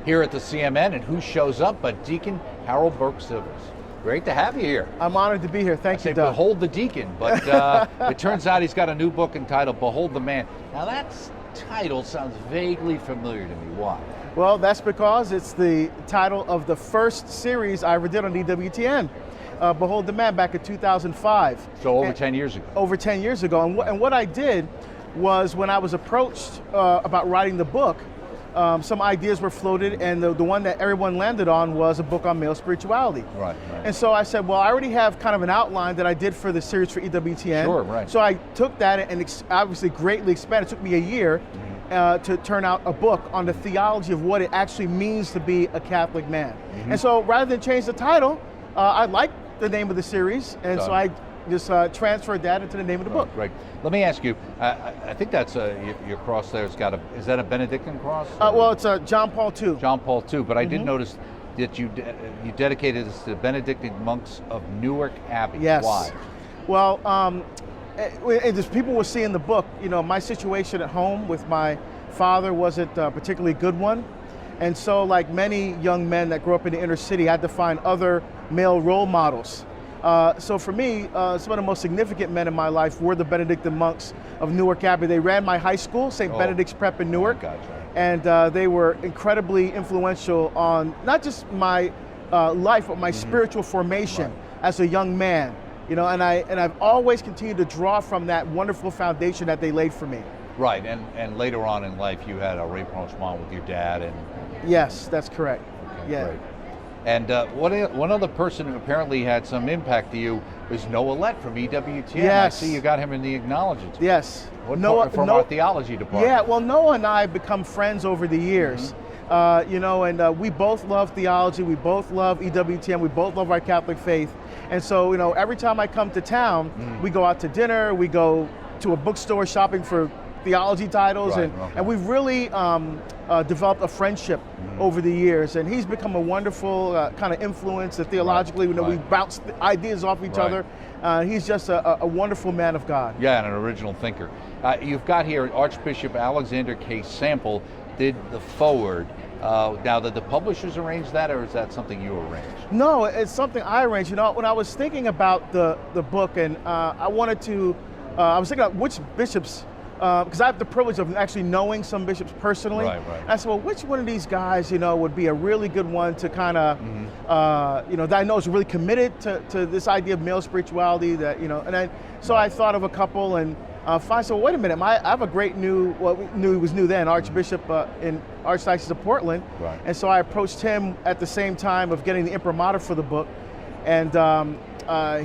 here at the CMN, and who shows up but Deacon Harold Burke-Sivers. Great to have you here. I'm honored to be here. Thank you, Doug. Behold the Deacon, but it turns out he's got a new book entitled Behold the Man. Now that title sounds vaguely familiar to me. Why? Well, that's because it's the title of the first series I ever did on EWTN, Behold the Man, back in 2005. So over 10 years ago. Over 10 years ago. And what I did was, when I was approached about writing the book, some ideas were floated, and the one that everyone landed on was a book on male spirituality. Right. And so I said, well, I already have kind of an outline that I did for the series for EWTN. Sure, right. So I took that and obviously greatly expanded. It took me a year to turn out a book on the theology of what it actually means to be a Catholic man. And so rather than change the title, I liked the name of the series, and so I just transferred that into the name of the book. Right. Let me ask you, I think that's your cross there. Is that a Benedictine cross? Well, it's John Paul II. John Paul II, but I did notice that you dedicated this to the Benedictine monks of Newark Abbey. Yes. Why? Well, as people will see in the book, my situation at home with my father wasn't a particularly good one. And so, like many young men that grew up in the inner city, I had to find other male role models. So for me, some of the most significant men in my life were the Benedictine monks of Newark Abbey. They ran my high school, St. Benedict's Prep in Newark. Gotcha. And they were incredibly influential on not just my life, but my spiritual formation as a young man. And I've always continued to draw from that wonderful foundation that they laid for me. Right, and later on in life, you had a rapprochement with your dad, and yes, that's correct. Okay, yeah. Great. And one other person who apparently had some impact to you was Noah Lett from EWTN. Yes. I see you got him in the acknowledgements. Yes. Noah from our theology department. Yeah. Well, Noah and I have become friends over the years. And we both love theology. We both love EWTN. We both love our Catholic faith. And so, every time I come to town, we go out to dinner. We go to a bookstore shopping for theology titles, and we've really developed a friendship over the years, and he's become a wonderful kind of influence theologically. We bounce ideas off each other. He's just a wonderful man of God. Yeah, and an original thinker. You've got here Archbishop Alexander K. Sample did the foreword. Now, did the publishers arrange that, or is that something you arranged? No, it's something I arranged. When I was thinking about the book, and I wanted to, I was thinking about which bishops, because I have the privilege of actually knowing some bishops personally. Right. And I said, well, which one of these guys, would be a really good one to kind of, that I know is really committed to this idea of male spirituality. So I thought of a couple, and finally said, well, wait a minute, I have a great he was new then, Archbishop in Archdiocese of Portland. Right. And so I approached him at the same time of getting the imprimatur for the book, and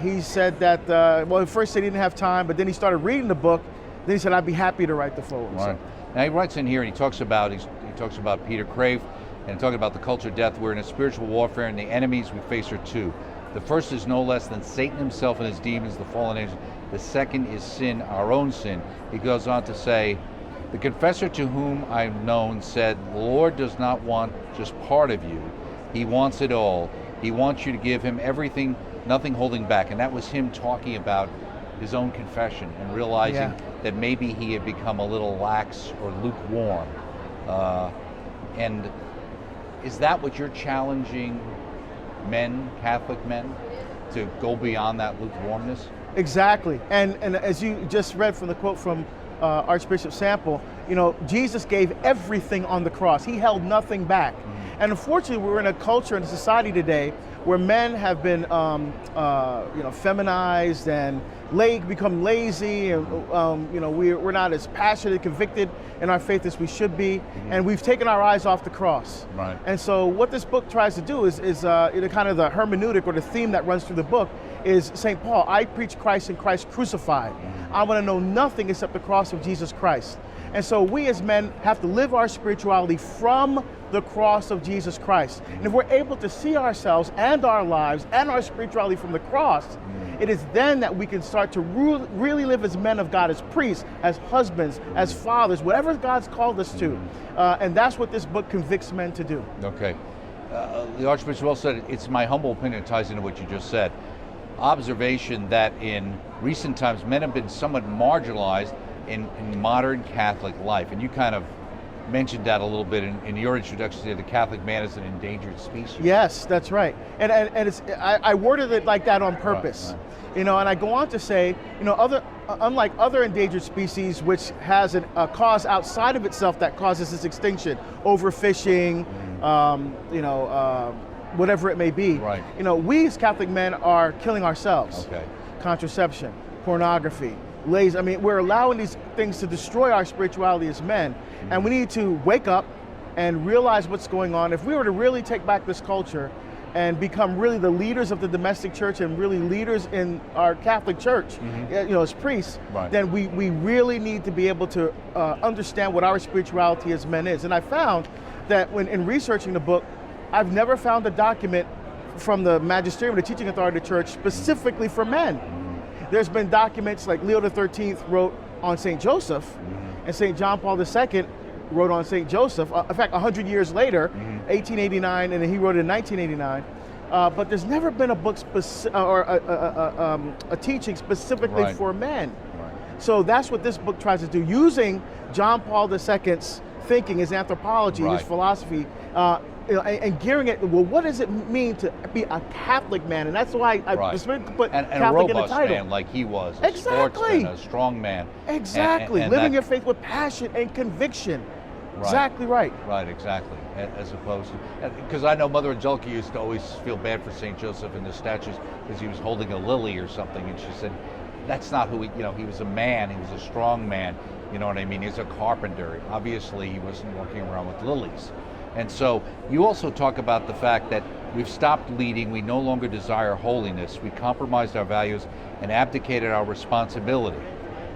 he said that, at first he didn't have time, but then he started reading the book. Then he said, I'd be happy to write the foreword. Right. Now he writes in here, and he talks about Peter Crave, and talking about the culture of death. We're in a spiritual warfare, and the enemies we face are two. The first is no less than Satan himself and his demons, the fallen angels. The second is sin, our own sin. He goes on to say, the confessor to whom I'm known said, the Lord does not want just part of you. He wants it all. He wants you to give him everything, nothing holding back. And that was him talking about his own confession and realizing that maybe he had become a little lax or lukewarm. And is that what you're challenging men, Catholic men, to go beyond that lukewarmness? Exactly. And as you just read from the quote from Archbishop Sample, Jesus gave everything on the cross. He held nothing back. And unfortunately, we're in a culture and a society today where men have been, feminized and become lazy, and we're not as passionate, convicted in our faith as we should be, and we've taken our eyes off the cross. Right. And so, what this book tries to do is kind of the hermeneutic or the theme that runs through the book is St. Paul. I preach Christ and Christ crucified. I want to know nothing except the cross of Jesus Christ. And so we as men have to live our spirituality from the cross of Jesus Christ. And if we're able to see ourselves and our lives and our spirituality from the cross, it is then that we can start to really live as men of God, as priests, as husbands, as fathers, whatever God's called us to. And that's what this book convicts men to do. Okay. The Archbishop well said, it's my humble opinion, it ties into what you just said. Observation that in recent times men have been somewhat marginalized in modern Catholic life, and you kind of mentioned that a little bit in your introduction to the Catholic man as an endangered species. Yes, that's right. And it's I worded it like that on purpose. Right. You know, and I go on to say, you know, unlike other endangered species, which has a cause outside of itself that causes its extinction, overfishing, you know, whatever it may be. Right. You know, we as Catholic men are killing ourselves. Okay. Contraception, pornography, lazy. I mean, we're allowing these things to destroy our spirituality as men, and we need to wake up and realize what's going on. If we were to really take back this culture and become really the leaders of the domestic church and really leaders in our Catholic church, you know, as priests, Right. then we really need to be able to understand what our spirituality as men is. And I found that when in researching the book, I've never found a document from the magisterium, the teaching authority of the church, specifically for men. There's been documents like Leo XIII wrote on St. Joseph, and St. John Paul II wrote on St. Joseph. In fact, 100 years later, 1889, and then he wrote it in 1989. But there's never been a book or a teaching specifically Right. for men. Right. So that's what this book tries to do, using John Paul II's thinking, his anthropology, Right. his philosophy, you know, and gearing it. Well, what does it mean to be a Catholic man? And that's why I Right. specifically put And a Catholic in the robust title. man like he was, a Exactly. sportsman, a strong man. Exactly, And living that- your faith with passion and conviction. Right. Exactly right. Right, exactly. As opposed to, because I know Mother Angelica used to always feel bad for St. Joseph in the statues because he was holding a lily or something, and she said, that's not who he, you know, he was a man, he was a strong man, you know what I mean? He's a carpenter. Obviously, he wasn't walking around with lilies. And so you also talk about the fact that we've stopped leading, we no longer desire holiness, we compromised our values and abdicated our responsibility.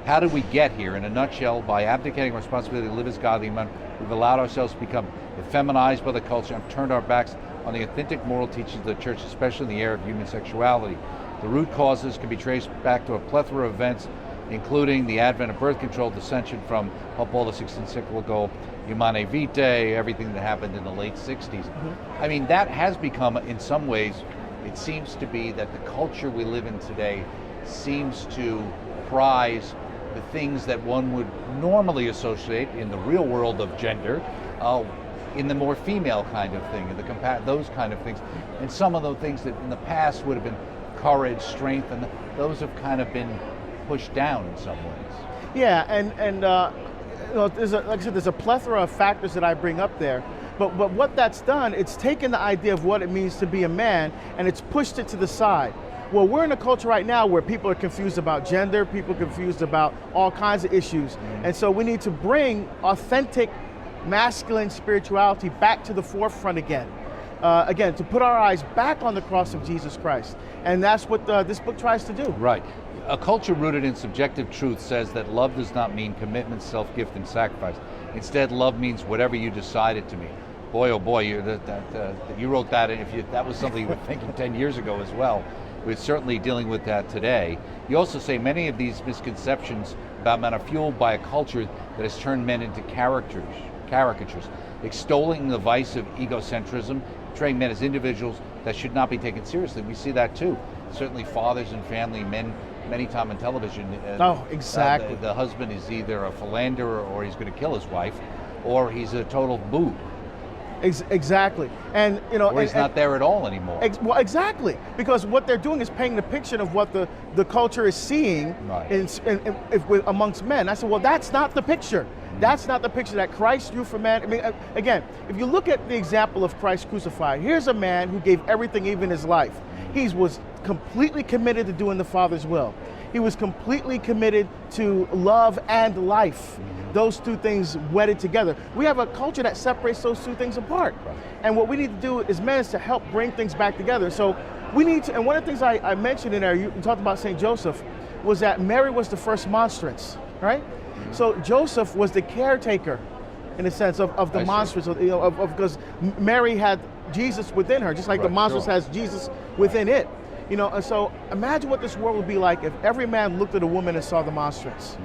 How did we get here? In a nutshell, by abdicating responsibility to live as godly men, we've allowed ourselves to become effeminized by the culture and turned our backs on the authentic moral teachings of the church, especially in the area of human sexuality. The root causes can be traced back to a plethora of events, including the advent of birth control, dissension from Pope Paul VI's encyclical Humanae Vitae, everything that happened in the late 60s. I mean, that has become, in some ways, it seems to be that the culture we live in today seems to prize the things that one would normally associate in the real world of gender, in the more female kind of thing, in those kind of things. And some of the things that in the past would have been courage, strength, and those have kind of been pushed down in some ways. Yeah, and you know, like I said, there's a plethora of factors that I bring up there. But what that's done, it's taken the idea of what it means to be a man and it's pushed it to the side. Well, we're in a culture right now where people are confused about gender, people are confused about all kinds of issues. And so we need to bring authentic masculine spirituality back to the forefront again. Again, to put our eyes back on the cross of Jesus Christ. And that's what this book tries to do. Right. A culture rooted in subjective truth says that love does not mean commitment, self-gift, and sacrifice. Instead, love means whatever you decide it to mean. Boy, oh boy, you wrote that, and if that was something you were thinking 10 years ago as well. We're certainly dealing with that today. You also say many of these misconceptions about men are fueled by a culture that has turned men into caricatures, extolling the vice of egocentrism, portraying men as individuals that should not be taken seriously. We see that too. Certainly fathers and family men, many times on television. Oh, exactly. The husband is either a philanderer or he's going to kill his wife, or he's a total boob. Exactly, and you know, or he's not there at all anymore. Well, exactly, because what they're doing is painting the picture of what the culture is seeing amongst men. I said, well, that's not the picture. That's not the picture that Christ drew for man. I mean, again, if you look at the example of Christ crucified, here's a man who gave everything, even his life. He was completely committed to doing the Father's will. He was completely committed to love and life. Those two things wedded together. We have a culture that separates those two things apart. Right. And what we need to do as men is to help bring things back together. So we need to, and one of the things I mentioned in there, you talked about St. Joseph, was that Mary was the first monstrance, right? So Joseph was the caretaker, in a sense, of the monstrance, because Mary had Jesus within her, just like the monstrance has Jesus within it. You know, and so imagine what this world would be like if every man looked at a woman and saw the monstrance.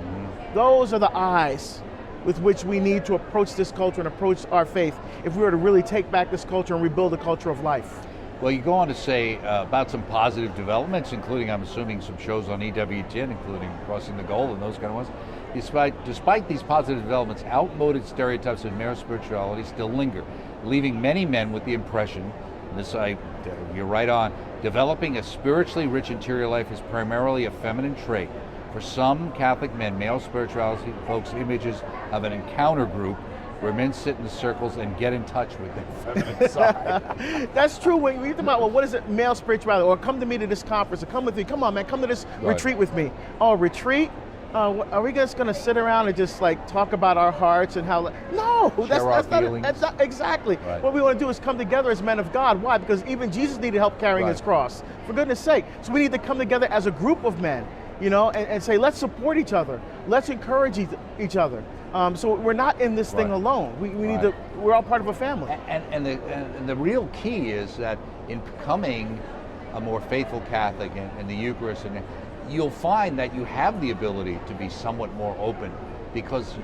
Those are the eyes with which we need to approach this culture and approach our faith if we were to really take back this culture and rebuild a culture of life. Well, you go on to say about some positive developments, including, I'm assuming, some shows on EWTN, including Crossing the Goal and those kind of ones. Despite these positive developments, outmoded stereotypes of male spirituality still linger, leaving many men with the impression, you're right on, developing a spiritually rich interior life is primarily a feminine trait. For some Catholic men, male spirituality evokes images of an encounter group where men sit in the circles and get in touch with their feminine side. That's true. When you think about, well, what is it, male spirituality? Or come to me to this conference, or come with me. Come on, man, come to this retreat with me. Oh, retreat? Are we just going to sit around and just like talk about our hearts and how? No, that's not exactly. Right. What we want to do is come together as men of God. Why? Because even Jesus needed help carrying his cross. For goodness sake. So we need to come together as a group of men, you know, and say, let's support each other. Let's encourage each other. So we're not in this thing alone. We need to. We're all part of a family. And the real key is that in becoming a more faithful Catholic in the Eucharist, and you'll find that you have the ability to be somewhat more open because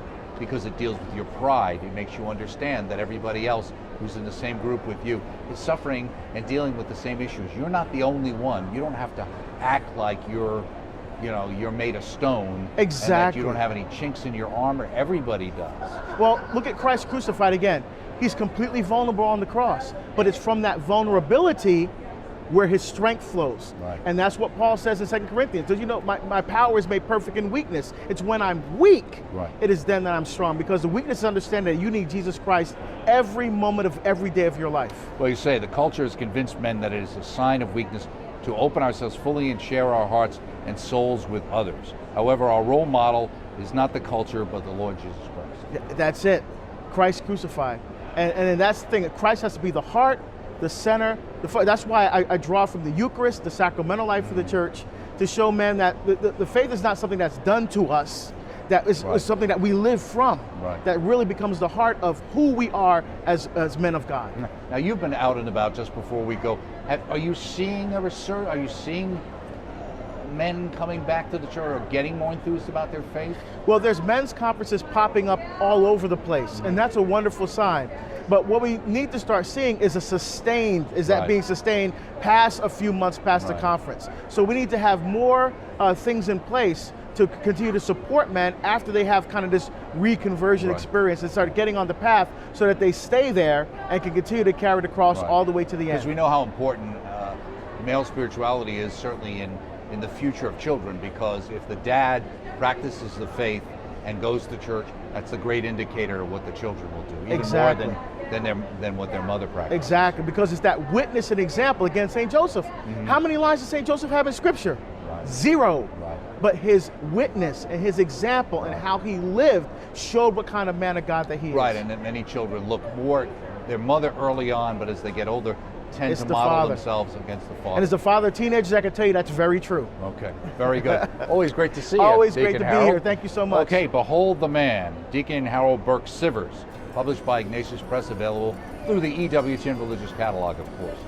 it deals with your pride. It makes you understand that everybody else who's in the same group with you is suffering and dealing with the same issues. You're not the only one. You don't have to act like you're made of stone. Exactly. And that you don't have any chinks in your armor. Everybody does. Well, look at Christ crucified again. He's completely vulnerable on the cross, but it's from that vulnerability where his strength flows. Right. And that's what Paul says in 2 Corinthians. You know, my power is made perfect in weakness. It's when I'm weak, it is then that I'm strong, because the weakness is understanding that you need Jesus Christ every moment of every day of your life. Well, you say the culture has convinced men that it is a sign of weakness to open ourselves fully and share our hearts and souls with others. However, our role model is not the culture, but the Lord Jesus Christ. That's it. Christ crucified. And that's the thing. Christ has to be the heart, the center. That's why I draw from the Eucharist, the sacramental life of the church, to show men that the faith is not something that's done to us, that is something that we live from, that really becomes the heart of who we are as men of God. Now, you've been out and about just before we go. Are you seeing a resurgence? Are you seeing men coming back to the church or getting more enthused about their faith? Well, there's men's conferences popping up all over the place, and that's a wonderful sign. But what we need to start seeing is being sustained past a few months past the conference. So we need to have more things in place to continue to support men after they have kind of this reconversion experience and start getting on the path so that they stay there and can continue to carry the cross all the way to the end. Because we know how important male spirituality is, certainly in the future of children, because if the dad practices the faith and goes to church, that's a great indicator of what the children will do, even more than what their mother practiced. Exactly, because it's that witness and example. Again, St. Joseph. How many lines does St. Joseph have in Scripture? Zero. But his witness and his example and how he lived showed what kind of man of God that he is. Right, and that many children look more their mother early on, but as they get older, tend to model themselves against the father. And as a father of teenagers, I can tell you that's very true. Okay, very good. Always great to see you. Always great to be here. Thank you so much. Okay, Behold the Man, Deacon Harold Burke-Sivers, published by Ignatius Press, available through the EWTN Religious Catalog, of course.